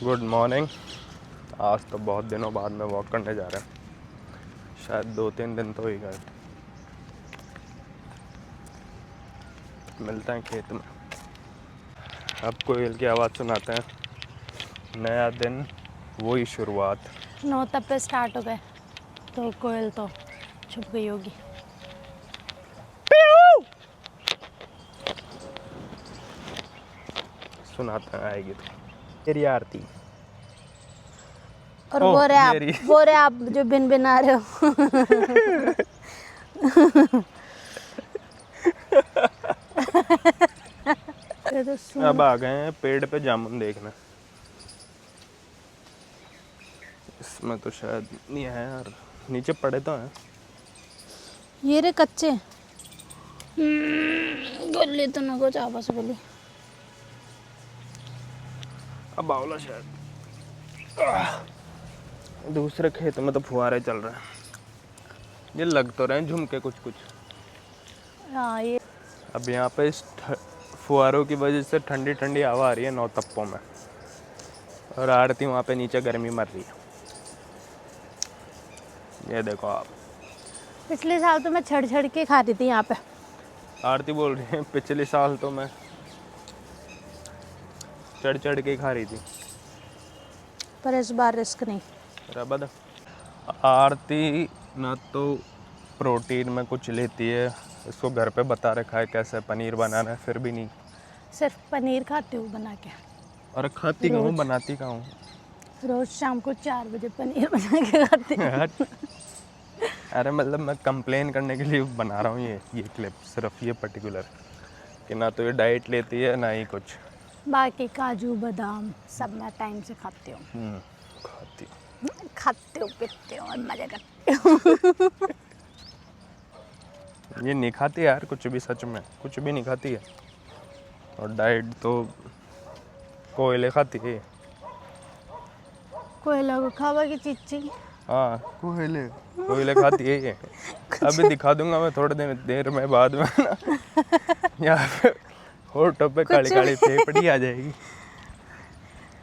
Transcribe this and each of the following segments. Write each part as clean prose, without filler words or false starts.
Good morning. आज तो बहुत दिनों बाद में वॉक करने जा रहे हैं, शायद 2-3 दिन तो ही गए। मिलते हैं खेत में। अब कोयल की आवाज़ सुनाते हैं। नया दिन, वही शुरुआत। 9 तब पे स्टार्ट हो गए तो कोयल तो छुप गई होगी। सुनाते हैं, आएगी तो। तेरी आरती। और ओह, वो रे आप जो बिन बिन आ रहे हो। अब आ गए हैं पेड़ पे जामुन देखने। इसमें तो शायद नहीं है यार, नीचे पड़े तो हैं। ये रे कच्चे गले तो ना कुछ आपस बोली। अब बावला शायद। दूसरे खेत में तो फुहारे चल रहे हैं। ये लग तो रहे हैं झुमके कुछ कुछ। हाँ ये अब यहाँ पे इस फुहारों की वजह से ठंडी ठंडी हवा आ रही है नौ तप्पों में, और आरती वहाँ पे नीचे गर्मी मर रही है। ये देखो आप। पिछले साल तो मैं छड़ छड़ के खाती थी यहाँ पे। आरती बोल रही है पिछले साल तो मैं चढ़ चढ़ के खा रही थी, पर इस बार रिस्क नहीं। रबद। आरती ना तो प्रोटीन में कुछ लेती है, इसको घर पे बता रखा है कैसे पनीर बनाना है, फिर भी नहीं। सिर्फ पनीर खाती हूँ बना के। और खाती कहाँ हूँ, बनाती कहाँ हूँ। रोज शाम को 4 बजे पनीर बना के खाती हूँ। अरे मतलब मैं कंप्लेन करने के लिए बना रहा हूँ ये क्लिप, सिर्फ ये पर्टिकुलर, कि ना तो ये डाइट लेती है ना ही कुछ। बाकी काजू बादाम सब मैं टाइम से खाती हूँ। खाती हूँ। खाते हो पीते हो और मजे करते हो। ये नहीं खाती यार कुछ भी, सच में कुछ भी नहीं खाती है। और डाइट तो कोयले खाती है। कोयला को खावा की चीची। हाँ कोयले खाती है ये। अभी दिखा दूंगा मैं थोड़ी देर में बाद में ना। यहाँ पे होठों पे काली काली फेफड़ी आ जाएगी।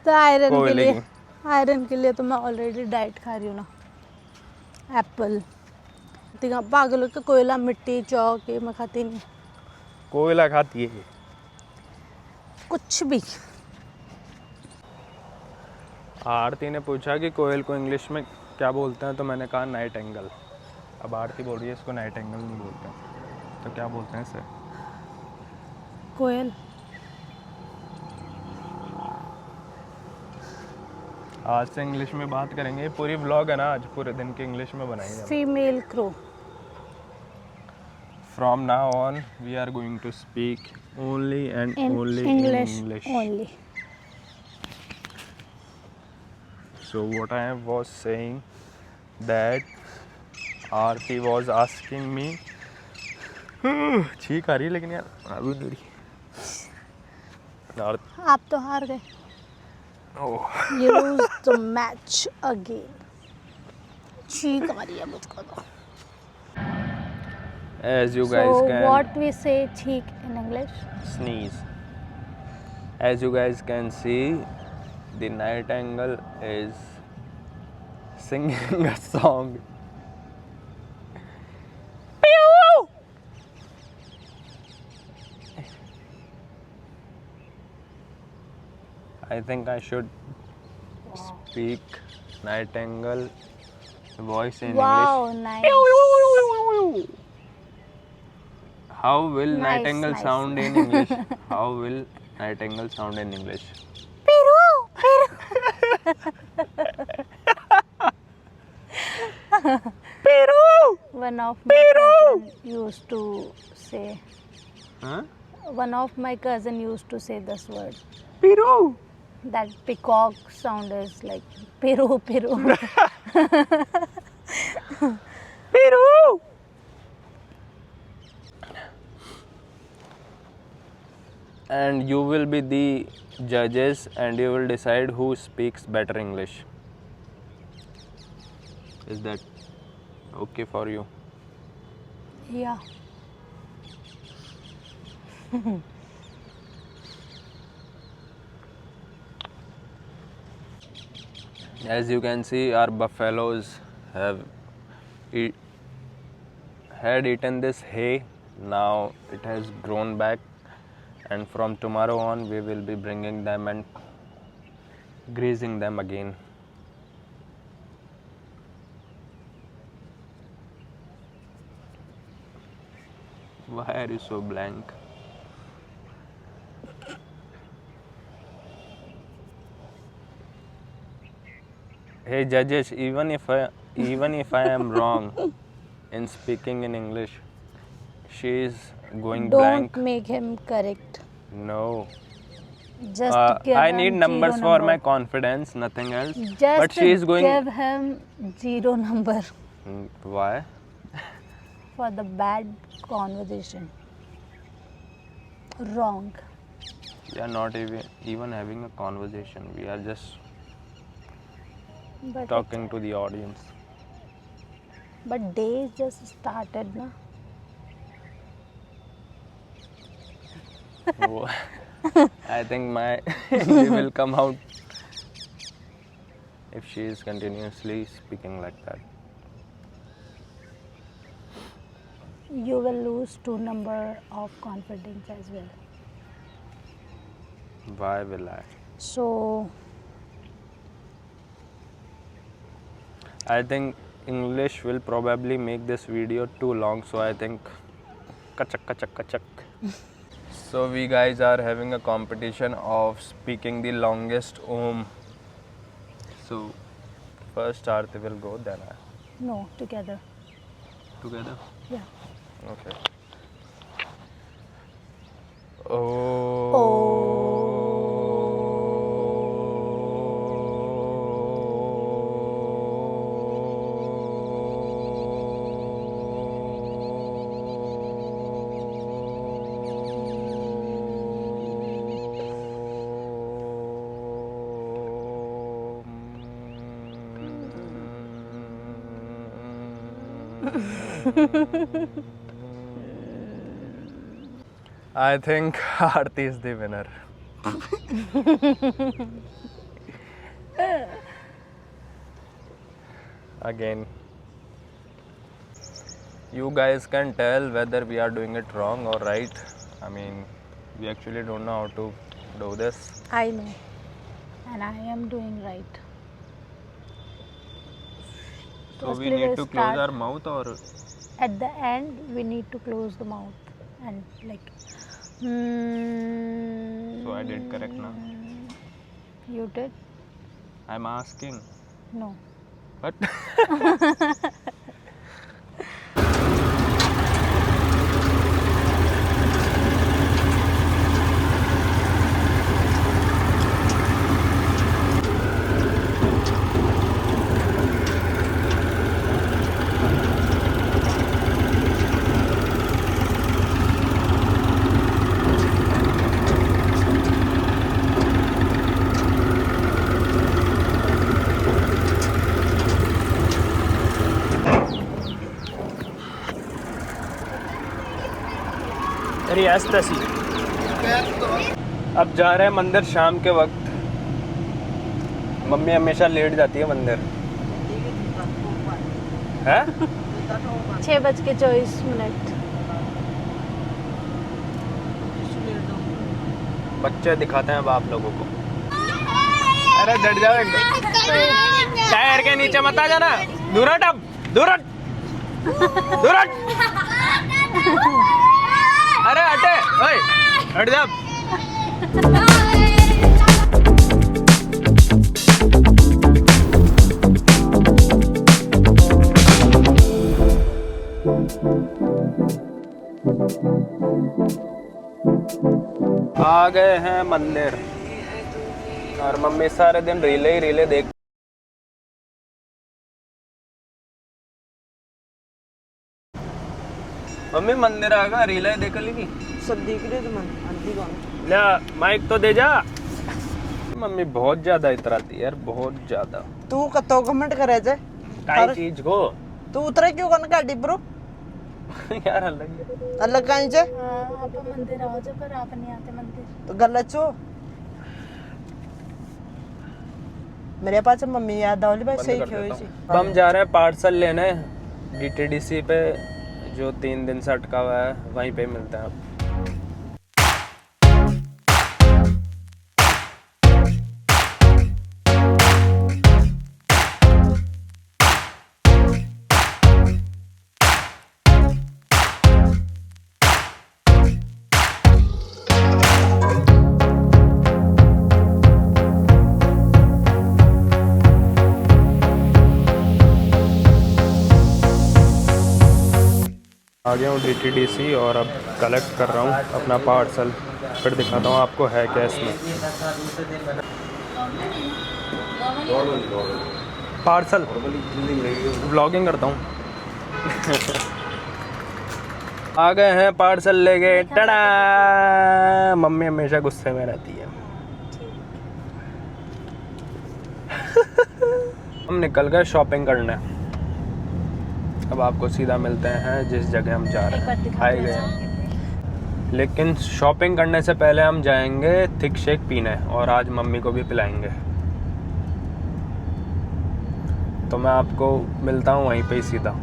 तो कोयले की। आयरन के लिए तो मैं ऑलरेडी डाइट खा रही हूँ ना। एप्पल पागलों का कोयला मिट्टी चौक ये मैं खाती नहीं। कोयला खाती है ये। कुछ भी। आरती ने पूछा कि कोयल को इंग्लिश में क्या बोलते हैं, तो मैंने कहा नाइट एंगल। अब आरती बोल रही है इसको नाइट एंगल नहीं बोलते हैं, तो क्या बोलते हैं इसे? कोयल। आज से इंग्लिश में बात करेंगे, पूरी व्लॉग है ना आज पूरे दिन की इंग्लिश में बनाएंगे। Female crow. From now on we are going to speak only and only in English. Only. So what I was saying that Aarti was asking me, ठीक आ रही है लेकिन यार अभी नहीं रही। आप तो हार गए। You lose the match again. ठीक आ रही है मुझको तो। As you guys can. So what we say cheek in English? Sneeze. As you guys can see, the night angle is singing a song. I think I should speak nightingale voice in Wow, English. nice. How will Nice, nightingale nice. sound in English? How will nightingale sound in English? Piru, piru. Piru! One of my cousin used to say. Huh? One of my cousin used to say this word. Piru! That peacock sound is like piru, piru. Piru! And you will be the judges and you will decide who speaks better English. Is that okay for you? Yeah. As you can see, our buffaloes had eaten this hay. Now it has grown back, and from tomorrow on we will be bringing them and grazing them again. Why are you so blank? Hey judges, even if I am wrong in speaking in English, she is going Don't blank. make him correct. No. Just give I him need numbers zero for number. my confidence, nothing else. Just But she is going. give him 0 number Why? for the bad conversation. Wrong. We are not even having a conversation. We are just But talking to the audience. but day just started, na. Oh, I think my Hindi will come out if she is continuously speaking like that. You will lose 2 number of confidence as well. Why will I? So I think English will probably make this video too long, so I think kachak kachak kachak. So we guys are having a competition of speaking the longest Om. So first Aarti will go, then I. no, together. Together? Yeah. Okay. Oh. I think Aarti is the winner. Again, you guys can tell whether we are doing it wrong or right. I mean, we actually don't know how to do this. I know. And I am doing right. So we Firstly, need we'll to close start. our mouth, or At the end, we need to close the mouth and like. so I did correct now. You did? I'm asking. No. What? रियासत सी अब जा रहे हैं मंदिर शाम के वक्त। Mummy हमेशा लेट जाती है मंदिर। है 6:24। बच्चे दिखाते हैं बाप लोगों को। अरे डट जाओ एकदम। टायर के नीचे मत आ जाना। दूर हट अब, दूर हट, दूर हट। अरे हटे, ओए, हट जा। आ गए हैं मंदिर और मम्मी सारे दिन रीले ही रीले देख। मम्मी मंदिर आ गया, रीले देख ली ले, माइक तो दे जा। मम्मी बहुत ज्यादा इतराती है यार, बहुत ज्यादा। तू कतो कमेंट करे जे काई चीज को तू उतरे क्यों कन गाड़ी ब्रो यार अलग अलग काई जे आप मंदिर आओ जो, पर आप नहीं आते मंदिर। तो गलत छो मेरे पास मम्मी याद आवली भाई बंद सही कर क्यों देता हुई हूँ। अब हम जा रहे हैं पार्सल लेने DTDC पे, जो 3 दिन से अटका हुआ है, वहीं पे मिलते हैं अब। आ गया हूँ DTDC और अब कलेक्ट कर रहा हूँ अपना पार्सल, फिर दिखाता हूँ आपको है क्या इसमें। पार्सल व्लॉगिंग करता हूँ। आ गए हैं पार्सल लेके, टड़ा। मम्मी हमेशा गुस्से में रहती है। हम निकल गए शॉपिंग करने। अब आपको सीधा मिलते हैं जिस जगह हम जा रहे हैं। आए गए, लेकिन शॉपिंग करने से पहले हम जाएंगे थिक शेक पीने, और आज मम्मी को भी पिलाएंगे। तो मैं आपको मिलता हूँ वहीं पे ही सीधा।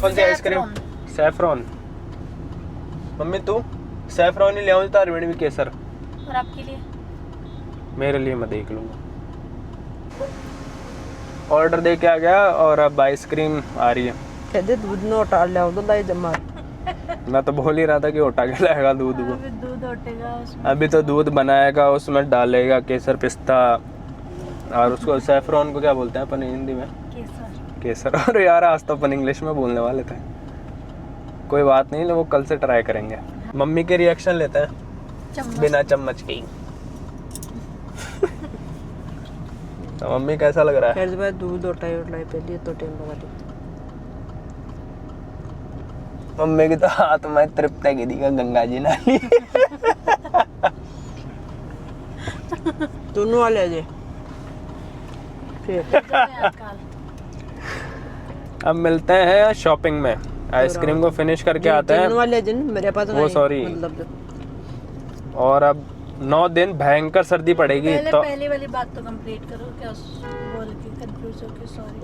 कौन सी आइसक्रीम? सैफरॉन। मम्मी तू सैफरॉन ही ले आऊँ तार में भी केसर। और आपके लिए? मेरे लिए मैं देख लूँगा। ऑर्डर दे के आ गया और अब आइसक्रीम आ रही है। कहते दूध न उठा ले तो लाई जमा। मैं तो बोल ही रहा था कि उठा के लाएगा दूध को। अभी दूध उठेगा उसमें। अभी तो दूध बनाएगा, उसमें डालेगा केसर पिस्ता, और उसको सैफरॉन को क्या बोलते हैं अपन हिंदी में? केसर। और यार आज तो अपन इंग्लिश में बोलने वाले थे। कोई बात नहीं, वो कल से ट्राई करेंगे। मम्मी के रिएक्शन लेते हैं बिना चम्मच के। तो मम्मी कैसा लग रहा है? खैर भाई दूध उठाई पहले तो टाइम लगा दे। मम्मी की तो हाथ में तृप्त गिरी का गंगा जी नाली। दोनों वाले जे फिर अब मिलते हैं शॉपिंग में, आइसक्रीम को फिनिश करके आते हैं। दोनों वाले जिन मेरे पास वो सॉरी, और अब 9 दिन भयंकर सर्दी पड़ेगी। पहले तो पहली वाली बात तो कंप्लीट करो, क्या बोल के कंफ्यूज हो के? सॉरी।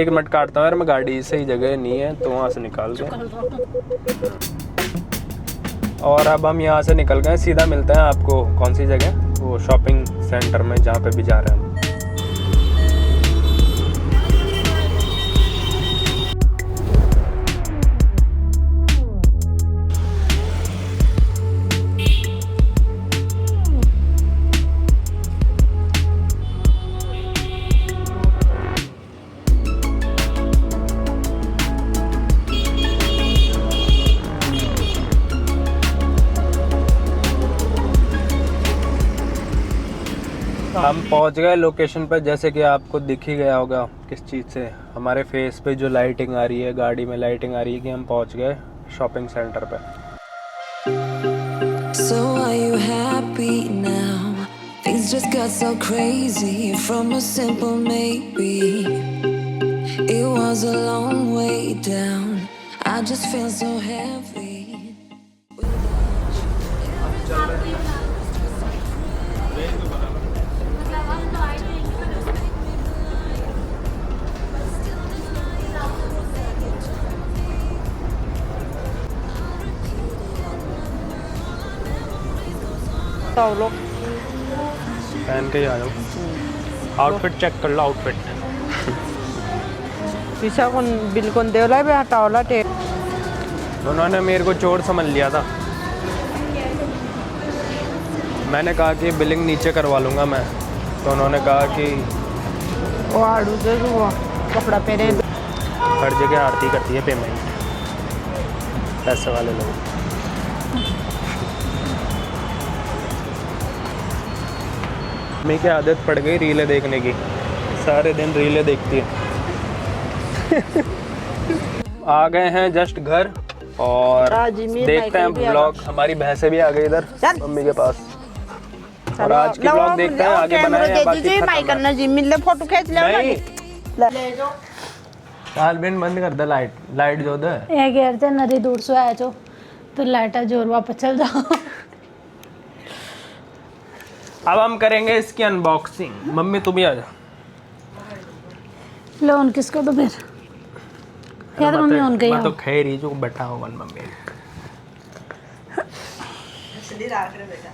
1 मिनट काटता हूँ यार, मैं गाड़ी सही जगह नहीं है तो वहाँ से निकाल दे। और अब हम यहाँ से निकल गए, सीधा मिलते हैं आपको कौन सी जगह, वो शॉपिंग सेंटर में जहाँ पे भी जा रहे हैं हम। हम पहुंच गए लोकेशन पर, जैसे कि आपको दिख ही गया होगा किस चीज़ से, हमारे फेस पे जो लाइटिंग आ रही है, गाड़ी में लाइटिंग आ रही है कि हम पहुंच गए शॉपिंग सेंटर पे। So are you happy now? Things just got so crazy from a simple maybe. It was a long way down. I just feel so heavy. लोग पहन के ही आ जाओ। आउटफिट चेक कर लो, आउटफिट। शीशा कौन बिल कौन देवला बे हटावला टे। उन्होंने मेरे को चोर समझ लिया था। मैंने कहा कि बिलिंग नीचे करवा लूँगा मैं, तो उन्होंने कहा कि वो आड़ू से वो कपड़ा पहने। हर जगह आरती करती है पेमेंट, पैसे वाले लोग। मम्मी की आदत पड़ गई रीलें देखने की, सारे दिन रीलें देखती है। आ गए हैं जस्ट घर और आज ही में देखते हैं साइकिल भी आ ब्लॉग। हमारी भैंसें भी आ गई इधर चल। मम्मी के पास। और आज की ब्लॉग देखते हैं आगे बनाए या बाकी माइक करना जी मिल फोटो खींच ले नहीं ले जाओ आलबिन बंद कर दे लाइट जो दे ये कह रहे नरी दूर से आया जो तो लाइट जोर वापस चल जाओ। अब हम करेंगे इसकी अनबॉक्सिंग। मम्मी तुम ही आ जा। लोन किसको तो फिर यार मम्मी उन गई मैं तो खैर ही जो बैठा हूँ मम्मी। इसलिए रात रे बेटा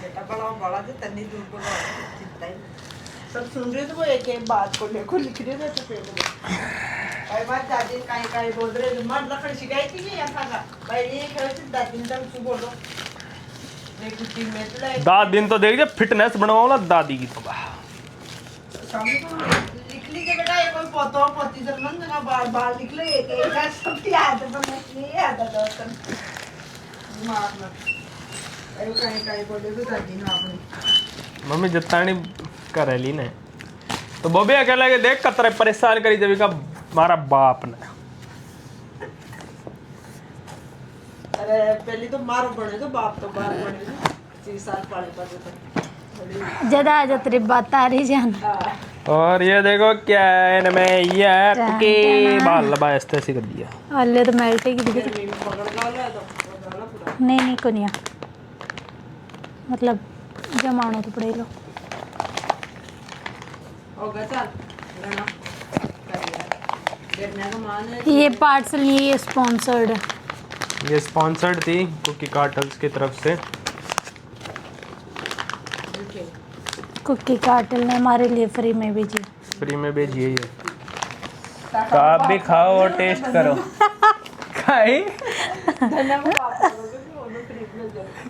बेटा बड़ा से तन्नी दूर को चिंता ही सब सुन रहे तो वो एक एक बात को लेकर लिख रहे थे तो भाई बात दादी काई बोल रहे थे मत लखड़ शिकायत की या खाना भाई ये कह रहे दादी ने तब बोलो देख कुछ में तो लाइक 10 दिन तो देख जा फिटनेस बनवाओ दादी की तो सामने तो लिख लीजिए बेटा ये कोई पोतो पोती जब मन ना बार लिख ले एक एक का सब याद है पर नहीं याद है दोस्तन दिमाग में अरे काई बोले तो दादी ने अपनी मम्मी जितना नहीं कर ली ने तो बॉबी अकेला के देख कतरे परेशान करी जब का मारा बाप ने। अरे पहले तो मारो बने तो बाप तो बाहर बने 3 साल पढ़े पाते थे ज्यादा आ जा तेरी बात आ रही जान। और ये देखो क्या है इनमें ये आपके बाल लबा ऐसे कर दिया। अल्ले तो मेल्ट ही दिख पकड़ डाला तो डाला पूरा नहीं कोनिया मतलब जमानो तो पड़े लो हो गया चल रहना देखने का मान है ये पार्सल ये स्पॉन्सर्ड है। ये स्पॉन्सर्ड थी कुकी कार्टल्स की तरफ से। कुकी कार्टल ने हमारे लिए फ्री में भेजी। फ्री में भेजिए ये तो आप भी खाओ और टेस्ट करो। खाई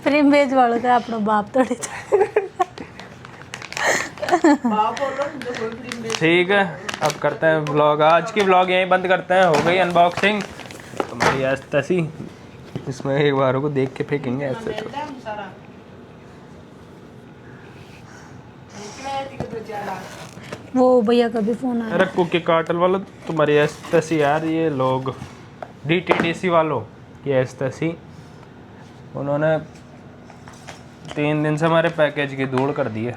फ्री में भेज वालों का अपना बाप तोड़े बाप बोलो तो कोई फ्री में ठीक है अब करते हैं व्लॉग। आज की व्लॉग यहीं बंद करते हैं। हो गई अनबॉक्सिंग तुम्हारी ऐसी इसमें एक बार को देख के फेंकेंगे ऐसे तो। मिलता है सारा निकले तो चला वो भैया का भी फोन आया। अरे कुकी कार्टल वालों तुम्हारी ऐसी यार ये लोग DTDC वालों ये ऐसी उन्होंने 3 दिन से हमारे पैकेज की धूड़ कर दी है।